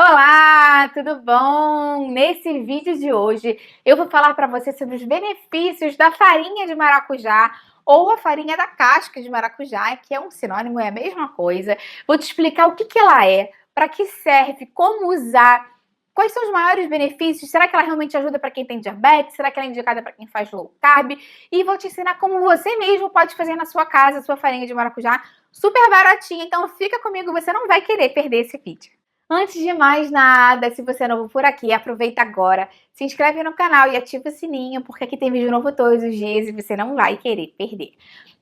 Olá, tudo bom? Nesse vídeo de hoje eu vou falar para você sobre os benefícios da farinha de maracujá ou a farinha da casca de maracujá, que é um sinônimo, é a mesma coisa. Vou te explicar o que ela é, para que serve, como usar, quais são os maiores benefícios, será que ela realmente ajuda para quem tem diabetes, será que ela é indicada para quem faz low carb, e vou te ensinar como você mesmo pode fazer na sua casa a sua farinha de maracujá super baratinha. Então fica comigo, você não vai querer perder esse vídeo. Antes de mais nada, se você é novo por aqui, aproveita agora, se inscreve no canal e ativa o sininho, porque aqui tem vídeo novo todos os dias e você não vai querer perder.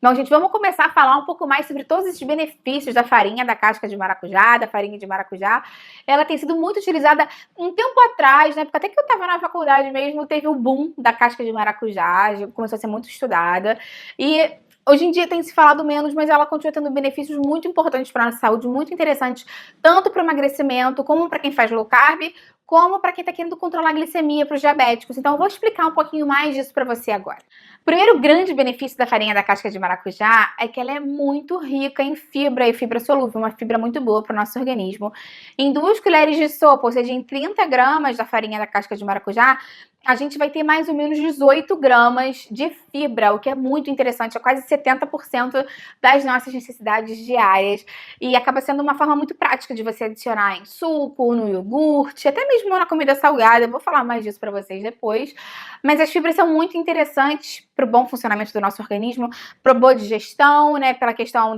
Bom, gente, vamos começar a falar um pouco mais sobre todos esses benefícios da farinha da casca de maracujá, da farinha de maracujá. Ela tem sido muito utilizada um tempo atrás, né? Porque até que eu estava na faculdade mesmo, teve o boom da casca de maracujá, começou a ser muito estudada. E hoje em dia tem se falado menos, mas ela continua tendo benefícios muito importantes para a nossa saúde, muito interessantes, tanto para o emagrecimento, como para quem faz low carb, como para quem está querendo controlar a glicemia para os diabéticos. Então eu vou explicar um pouquinho mais disso para você agora. O primeiro grande benefício da farinha da casca de maracujá é que ela é muito rica em fibra e fibra solúvel, uma fibra muito boa para o nosso organismo. Em 2 colheres de sopa, ou seja, em 30 gramas da farinha da casca de maracujá, a gente vai ter mais ou menos 18 gramas de fibra, o que é muito interessante, é quase 70% das nossas necessidades diárias. E acaba sendo uma forma muito prática de você adicionar em suco, no iogurte, até mesmo na comida salgada. Eu vou falar mais disso para vocês depois. Mas as fibras são muito interessantes para o bom funcionamento do nosso organismo, para boa digestão, né, pela questão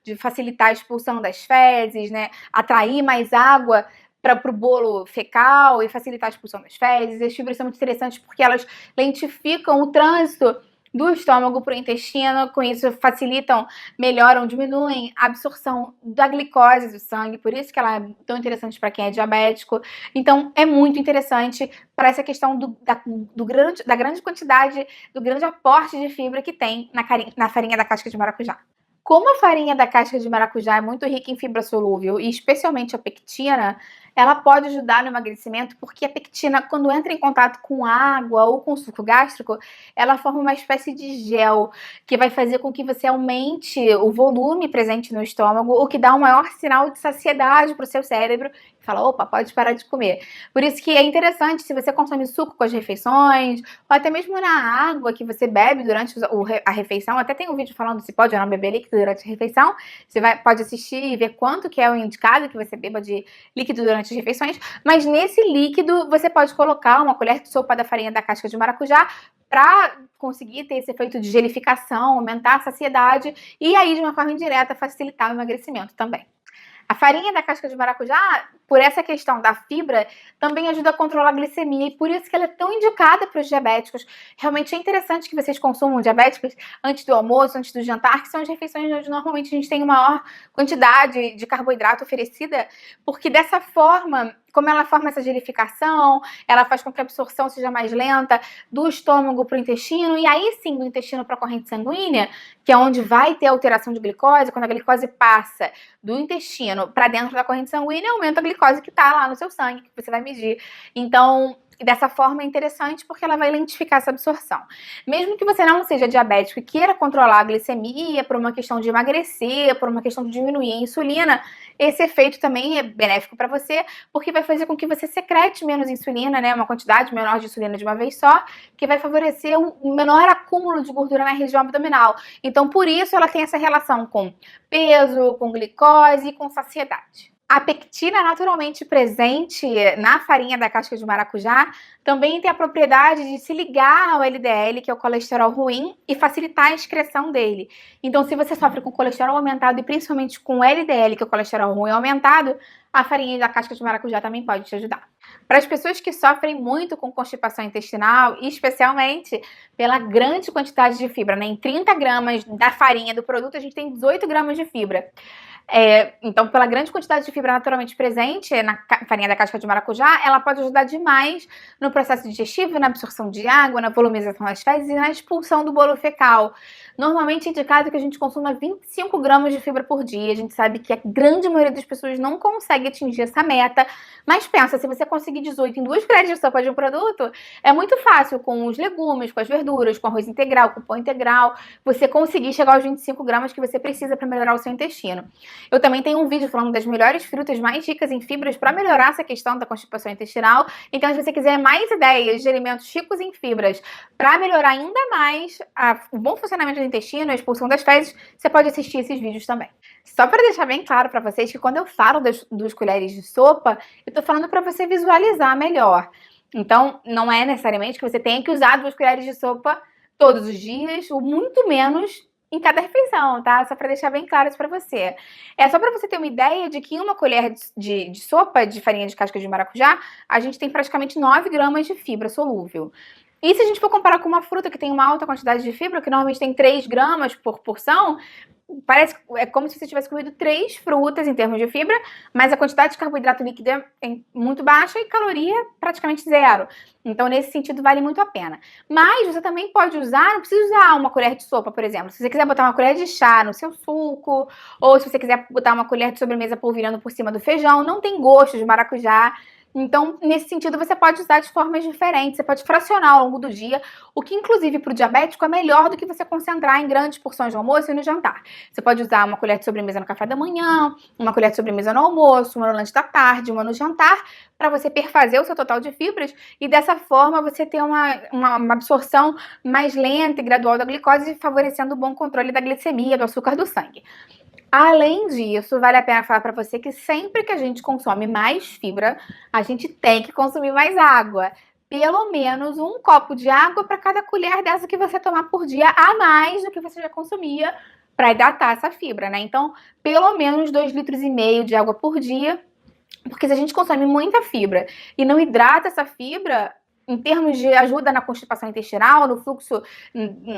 de facilitar a expulsão das fezes, né, atrair mais água para o bolo fecal e facilitar a expulsão das fezes. As fibras são muito interessantes porque elas lentificam o trânsito do estômago para o intestino, com isso facilitam, melhoram, diminuem a absorção da glicose do sangue, por isso que ela é tão interessante para quem é diabético. Então é muito interessante para essa questão da grande quantidade, do grande aporte de fibra que tem na farinha da casca de maracujá. Como a farinha da casca de maracujá é muito rica em fibra solúvel, e especialmente a pectina, ela pode ajudar no emagrecimento, porque a pectina, quando entra em contato com água ou com suco gástrico, ela forma uma espécie de gel, que vai fazer com que você aumente o volume presente no estômago, o que dá um maior sinal de saciedade para o seu cérebro, e fala, opa, pode parar de comer. Por isso que é interessante, se você consome suco com as refeições, ou até mesmo na água que você bebe durante a refeição, até tem um vídeo falando se pode ou não beber líquido durante a refeição, você pode assistir e ver quanto que é o indicado que você beba de líquido durante as refeições, mas nesse líquido você pode colocar uma colher de sopa da farinha da casca de maracujá para conseguir ter esse efeito de gelificação, aumentar a saciedade e aí de uma forma indireta facilitar o emagrecimento também. A farinha da casca de maracujá, por essa questão da fibra, também ajuda a controlar a glicemia e por isso que ela é tão indicada para os diabéticos. Realmente é interessante que vocês consumam diabéticos antes do almoço, antes do jantar, que são as refeições onde normalmente a gente tem maior quantidade de carboidrato oferecida, porque dessa forma, como ela forma essa gelificação, ela faz com que a absorção seja mais lenta do estômago para o intestino, e aí sim do intestino para a corrente sanguínea, que é onde vai ter alteração de glicose, quando a glicose passa do intestino para dentro da corrente sanguínea, aumenta a glicose que está lá no seu sangue, que você vai medir. Então, dessa forma é interessante porque ela vai lentificar essa absorção. Mesmo que você não seja diabético e queira controlar a glicemia por uma questão de emagrecer, por uma questão de diminuir a insulina, esse efeito também é benéfico para você, porque vai fazer com que você secrete menos insulina, né, uma quantidade menor de insulina de uma vez só, que vai favorecer um menor acúmulo de gordura na região abdominal. Então, por isso, ela tem essa relação com peso, com glicose e com saciedade. A pectina naturalmente presente na farinha da casca de maracujá também tem a propriedade de se ligar ao LDL, que é o colesterol ruim, e facilitar a excreção dele. Então, se você sofre com colesterol aumentado e principalmente com LDL, que é o colesterol ruim aumentado, a farinha da casca de maracujá também pode te ajudar. Para as pessoas que sofrem muito com constipação intestinal, especialmente pela grande quantidade de fibra, né? Em 30 gramas da farinha do produto, a gente tem 18 gramas de fibra. Então, pela grande quantidade de fibra naturalmente presente na farinha da casca de maracujá, ela pode ajudar demais no processo digestivo, na absorção de água, na volumização das fezes e na expulsão do bolo fecal. Normalmente é indicado que a gente consuma 25 gramas de fibra por dia. A gente sabe que a grande maioria das pessoas não consegue atingir essa meta, mas pensa, se você conseguir 18 em 2 colheres de sopa de um produto, é muito fácil com os legumes, com as verduras, com arroz integral, com pão integral, você conseguir chegar aos 25 gramas que você precisa para melhorar o seu intestino. Eu também tenho um vídeo falando das melhores frutas mais ricas em fibras para melhorar essa questão da constipação intestinal. Então, se você quiser mais ideias de alimentos ricos em fibras para melhorar ainda mais o bom funcionamento do intestino, a expulsão das fezes, você pode assistir esses vídeos também. Só para deixar bem claro para vocês que quando eu falo das 2 colheres de sopa, eu tô falando para você visualizar melhor. Então, não é necessariamente que você tenha que usar 2 colheres de sopa todos os dias, ou muito menos em cada refeição, tá? Só para deixar bem claro isso para você. É só para você ter uma ideia de que em uma colher de sopa de farinha de casca de maracujá, a gente tem praticamente 9 gramas de fibra solúvel. E se a gente for comparar com uma fruta que tem uma alta quantidade de fibra, que normalmente tem 3 gramas por porção, parece é como se você tivesse comido 3 frutas em termos de fibra, mas a quantidade de carboidrato líquido é muito baixa e caloria praticamente zero. Então, nesse sentido, vale muito a pena. Mas você também pode usar, não precisa usar uma colher de sopa, por exemplo. Se você quiser botar uma colher de chá no seu suco, ou se você quiser botar uma colher de sobremesa polvilhando por cima do feijão, não tem gosto de maracujá. Então, nesse sentido, você pode usar de formas diferentes, você pode fracionar ao longo do dia, o que, inclusive, para o diabético é melhor do que você concentrar em grandes porções no almoço e no jantar. Você pode usar uma colher de sobremesa no café da manhã, uma colher de sobremesa no almoço, uma no lanche da tarde, uma no jantar, para você perfazer o seu total de fibras e, dessa forma, você ter uma absorção mais lenta e gradual da glicose, favorecendo o bom controle da glicemia, do açúcar do sangue. Além disso, vale a pena falar para você que sempre que a gente consome mais fibra, a gente tem que consumir mais água. Pelo menos 1 copo de água para cada colher dessa que você tomar por dia, a mais do que você já consumia para hidratar essa fibra, né? Então, pelo menos 2,5 litros de água por dia, porque se a gente consome muita fibra e não hidrata essa fibra, em termos de ajuda na constipação intestinal, no fluxo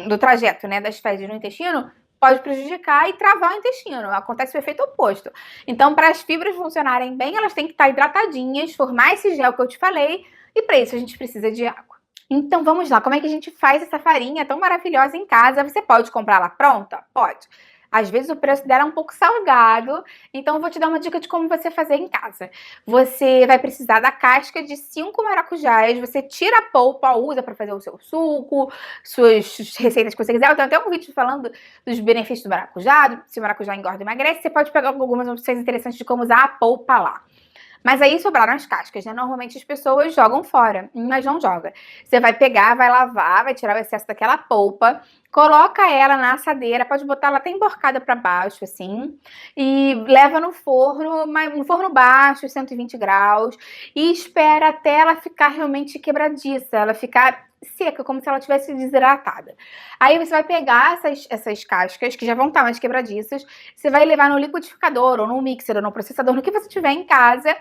do trajeto, né, das fezes no intestino, pode prejudicar e travar o intestino. Acontece o efeito oposto. Então, para as fibras funcionarem bem, elas têm que estar hidratadinhas, formar esse gel que eu te falei, e para isso a gente precisa de água. Então, vamos lá. Como é que a gente faz essa farinha tão maravilhosa em casa? Você pode comprar ela pronta? Pode. Às vezes o preço dela é um pouco salgado, então eu vou te dar uma dica de como você fazer em casa. Você vai precisar da casca de 5 maracujás, você tira a polpa, usa para fazer o seu suco, suas receitas que você quiser. Eu tenho até um vídeo falando dos benefícios do maracujá, se o maracujá engorda e emagrece. Você pode pegar algumas opções interessantes de como usar a polpa lá. Mas aí sobraram as cascas, né? Normalmente as pessoas jogam fora, mas não joga. Você vai pegar, vai lavar, vai tirar o excesso daquela polpa, coloca ela na assadeira, pode botar ela até emborcada para baixo, assim, e leva no forno baixo, 120 graus, e espera até ela ficar realmente quebradiça, ela ficar seca, como se ela tivesse desidratada. Aí você vai pegar essas cascas, que já vão estar mais quebradiças, você vai levar no liquidificador, ou no mixer, ou no processador, no que você tiver em casa,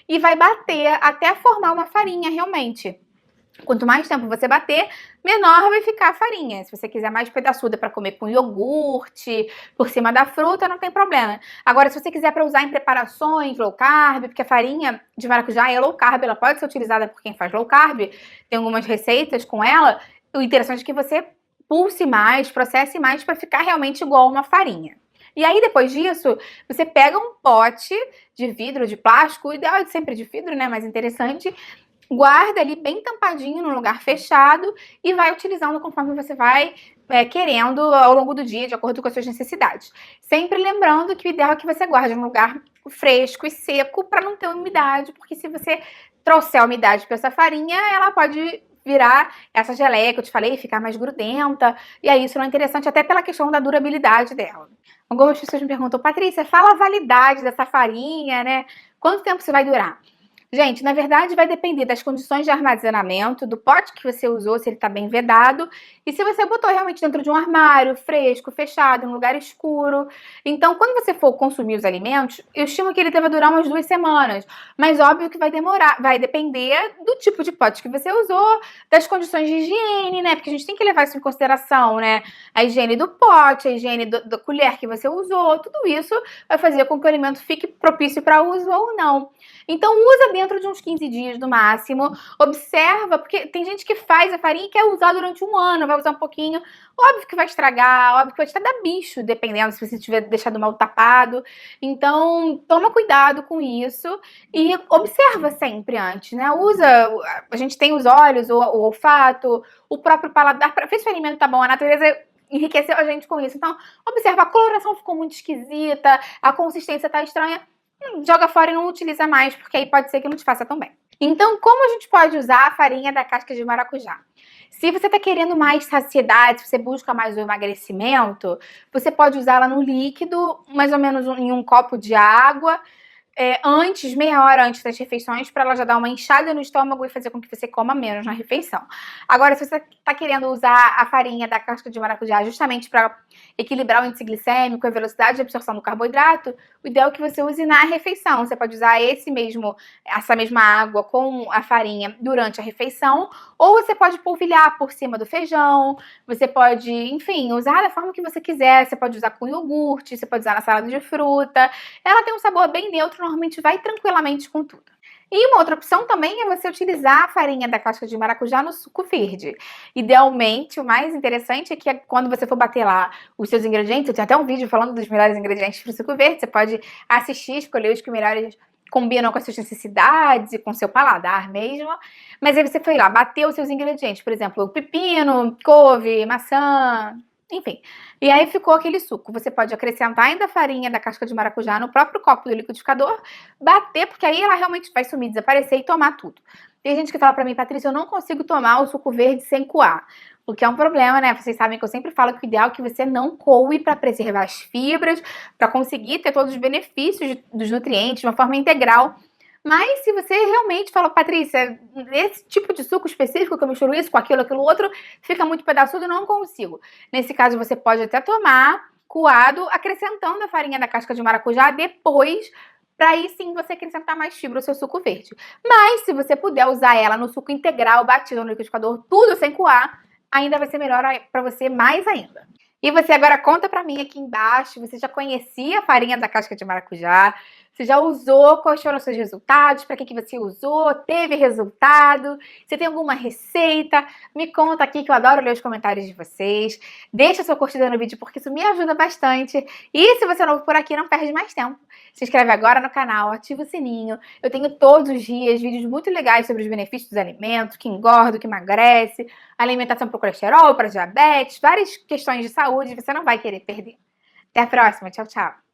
e vai bater até formar uma farinha realmente. Quanto mais tempo você bater, menor vai ficar a farinha. Se você quiser mais pedaçuda para comer com iogurte, por cima da fruta, não tem problema. Agora, se você quiser para usar em preparações low carb, porque a farinha de maracujá é low carb, ela pode ser utilizada por quem faz low carb, tem algumas receitas com ela, o interessante é que você pulse mais, processe mais para ficar realmente igual uma farinha. E aí, depois disso, você pega um pote de vidro, de plástico, o ideal é sempre de vidro, né, mais interessante, guarda ali bem tampadinho num lugar fechado e vai utilizando conforme você vai querendo ao longo do dia, de acordo com as suas necessidades. Sempre lembrando que o ideal é que você guarde num lugar fresco e seco para não ter umidade, porque se você trouxer a umidade para essa farinha, ela pode virar essa geleia que eu te falei, ficar mais grudenta, e aí isso não é interessante até pela questão da durabilidade dela. Algumas pessoas me perguntam, Patrícia, fala a validade dessa farinha, né? Quanto tempo você vai durar? Gente, na verdade vai depender das condições de armazenamento, do pote que você usou, se ele está bem vedado, e se você botou realmente dentro de um armário fresco, fechado, em um lugar escuro. Então, quando você for consumir os alimentos, eu estimo que ele deva durar umas 2 semanas, mas óbvio que vai demorar, vai depender do tipo de pote que você usou, das condições de higiene, né? Porque a gente tem que levar isso em consideração, né? A higiene do pote, a higiene da colher que você usou, tudo isso vai fazer com que o alimento fique propício para uso ou não. Então, usa dentro de uns 15 dias no máximo, observa, porque tem gente que faz a farinha e quer usar durante um ano, vai usar um pouquinho, óbvio que vai estragar, óbvio que vai até dar bicho, dependendo se você tiver deixado mal tapado. Então, toma cuidado com isso e observa sempre antes, né? A gente tem os olhos, o olfato, o próprio paladar, para ver se o alimento tá bom. A natureza enriqueceu a gente com isso. Então, observa, a coloração ficou muito esquisita, a consistência tá estranha, joga fora e não utiliza mais, porque aí pode ser que não te faça tão bem. Então, como a gente pode usar a farinha da casca de maracujá? Se você está querendo mais saciedade, se você busca mais o emagrecimento, você pode usá-la no líquido, mais ou menos em um copo de água, meia hora antes das refeições, para ela já dar uma inchada no estômago e fazer com que você coma menos na refeição. Agora, se você está querendo usar a farinha da casca de maracujá justamente para equilibrar o índice glicêmico e a velocidade de absorção do carboidrato, o ideal é que você use na refeição. Você pode usar essa mesma água com a farinha durante a refeição, ou você pode polvilhar por cima do feijão, você pode, enfim, usar da forma que você quiser. Você pode usar com iogurte, você pode usar na salada de fruta. Ela tem um sabor bem neutro, normalmente vai tranquilamente com tudo. E uma outra opção também é você utilizar a farinha da casca de maracujá no suco verde. Idealmente, o mais interessante é que quando você for bater lá os seus ingredientes, eu tenho até um vídeo falando dos melhores ingredientes para o suco verde, você pode assistir, escolher os que melhores combinam com as suas necessidades e com o seu paladar mesmo. Mas aí você foi lá, bateu os seus ingredientes, por exemplo, pepino, couve, maçã, enfim. E aí ficou aquele suco. Você pode acrescentar ainda a farinha da casca de maracujá no próprio copo do liquidificador, bater, porque aí ela realmente vai sumir, desaparecer e tomar tudo. Tem gente que fala pra mim, Patrícia, eu não consigo tomar o suco verde sem coar. O que é um problema, né? Vocês sabem que eu sempre falo que o ideal é que você não coe para preservar as fibras, para conseguir ter todos os benefícios dos nutrientes de uma forma integral. Mas se você realmente fala, Patrícia, esse tipo de suco específico que eu misturo isso com aquilo outro, fica muito pedaçudo, não consigo. Nesse caso, você pode até tomar coado, acrescentando a farinha da casca de maracujá depois, para aí sim você acrescentar mais fibra ao seu suco verde. Mas se você puder usar ela no suco integral, batido no liquidificador, tudo sem coar, ainda vai ser melhor para você mais ainda. E você agora conta pra mim aqui embaixo, você já conhecia a farinha da casca de maracujá? Você já usou? Quais foram os seus resultados? Para que você usou? Teve resultado? Você tem alguma receita? Me conta aqui que eu adoro ler os comentários de vocês. Deixa sua curtida no vídeo porque isso me ajuda bastante. E se você é novo por aqui, não perde mais tempo. Se inscreve agora no canal, ativa o sininho. Eu tenho todos os dias vídeos muito legais sobre os benefícios dos alimentos, que engorda, que emagrece, alimentação para o colesterol, para diabetes, várias questões de saúde, você não vai querer perder. Até a próxima, tchau, tchau.